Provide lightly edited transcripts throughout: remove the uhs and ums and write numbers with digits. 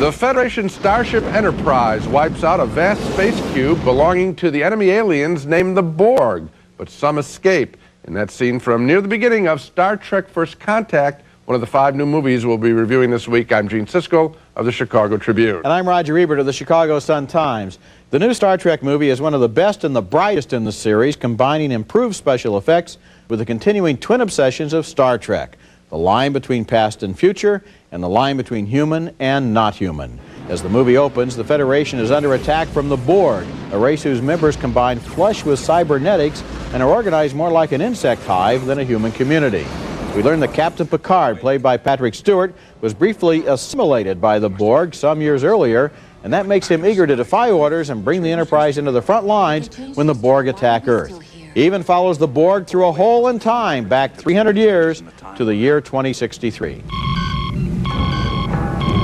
The Federation starship Enterprise wipes out a vast space cube belonging to the enemy aliens named the Borg, but some escape. In that scene from near the beginning of Star Trek First Contact, one of the 5 new movies we'll be reviewing this week. I'm Gene Siskel of the Chicago Tribune. And I'm Roger Ebert of the Chicago Sun-Times. The new Star Trek movie is one of the best and the brightest in the series, combining improved special effects with the continuing twin obsessions of Star Trek: the line between past and future, and the line between human and not human. As the movie opens, the Federation is under attack from the Borg, a race whose members combine flesh with cybernetics and are organized more like an insect hive than a human community. We learn that Captain Picard, played by Patrick Stewart, was briefly assimilated by the Borg some years earlier, and that makes him eager to defy orders and bring the Enterprise into the front lines when the Borg attack Earth. He even follows the Borg through a hole in time back 300 years to the year 2063.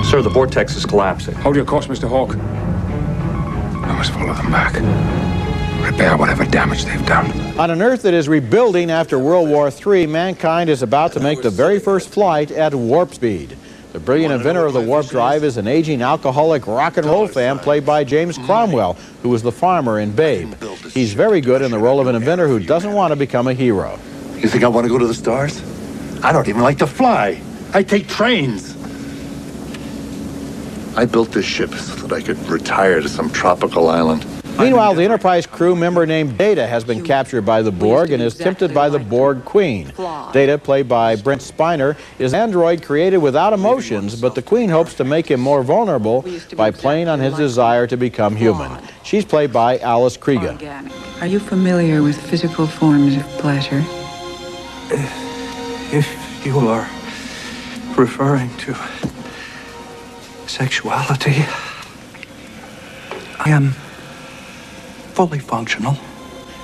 Sir, the vortex is collapsing. Hold your course, Mr. Hawk. I must follow them back. Repair whatever damage they've done. On an Earth that is rebuilding after World War III, mankind is about to make the very first flight at warp speed. The brilliant inventor of the warp drive is an aging alcoholic rock and roll fan played by James Cromwell, who was the farmer in Babe. He's very good in the role of an inventor who doesn't want to become a hero. You think I want to go to the stars? I don't even like to fly. I take trains. I built this ship so that I could retire to some tropical island. Meanwhile, the Enterprise crew member named Data has been captured by the Borg and is tempted by the Borg Queen. Data, played by Brent Spiner, is an android created without emotions, but the Queen hopes to make him more vulnerable by playing on his desire to become human. She's played by Alice Krige. Are you familiar with physical forms of pleasure? If you are referring to sexuality, I am fully functional.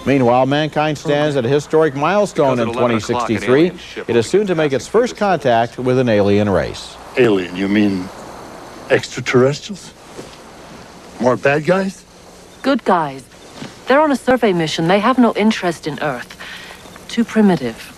Meanwhile, mankind stands at a historic milestone in 2063. It is soon to make its first contact with an alien race. Alien, you mean extraterrestrials? More bad guys? Good guys. They're on a survey mission. They have no interest in Earth. Too primitive.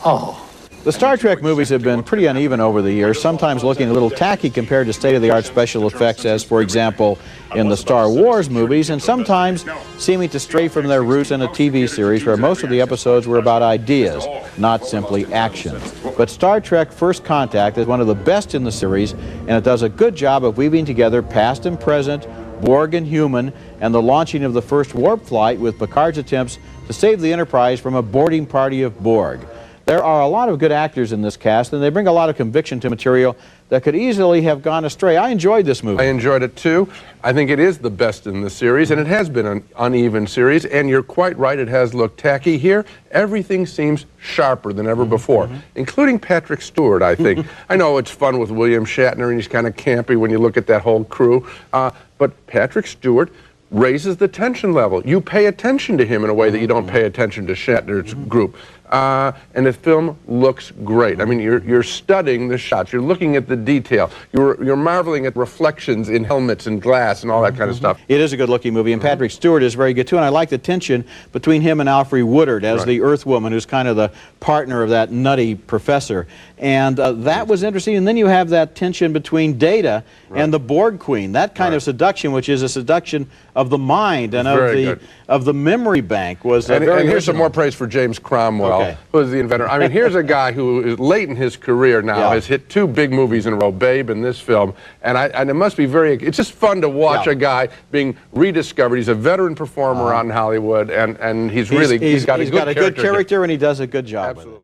Oh. The Star Trek movies have been pretty uneven over the years, sometimes looking a little tacky compared to state-of-the-art special effects, as, for example, in the Star Wars movies, and sometimes seeming to stray from their roots in a TV series where most of the episodes were about ideas, not simply action. But Star Trek First Contact is one of the best in the series, and it does a good job of weaving together past and present, Borg and human, and the launching of the first warp flight with Picard's attempts to save the Enterprise from a boarding party of Borg. There are a lot of good actors in this cast, and they bring a lot of conviction to material that could easily have gone astray. I enjoyed this movie. I enjoyed it too. I think it is the best in the series, and it has been an uneven series, and you're quite right, it has looked tacky here. Everything seems sharper than ever before, including Patrick Stewart, I think. I know it's fun with William Shatner, and he's kind of campy when you look at that whole crew, but Patrick Stewart raises the tension level. You pay attention to him in a way that you don't pay attention to Shatner's group. And the film looks great. I mean, you're studying the shots. You're looking at the detail. You're marveling at reflections in helmets and glass and all that kind of stuff. It is a good-looking movie, and Patrick Stewart is very good, too. And I like the tension between him and Alfre Woodard as the Earth Woman, who's kind of the partner of that nutty professor. And that was interesting. And then you have that tension between Data and the Borg Queen. That kind of seduction, which is a seduction of the mind and of the memory bank, was very And here's some more praise for James Cromwell, who is the inventor. I mean, here's a guy who is late in his career now, has hit 2 big movies in a row, Babe and this film, and it must be it's just fun to watch a guy being rediscovered. He's a veteran performer out in Hollywood, and he's got a good character, and he does a good job with it.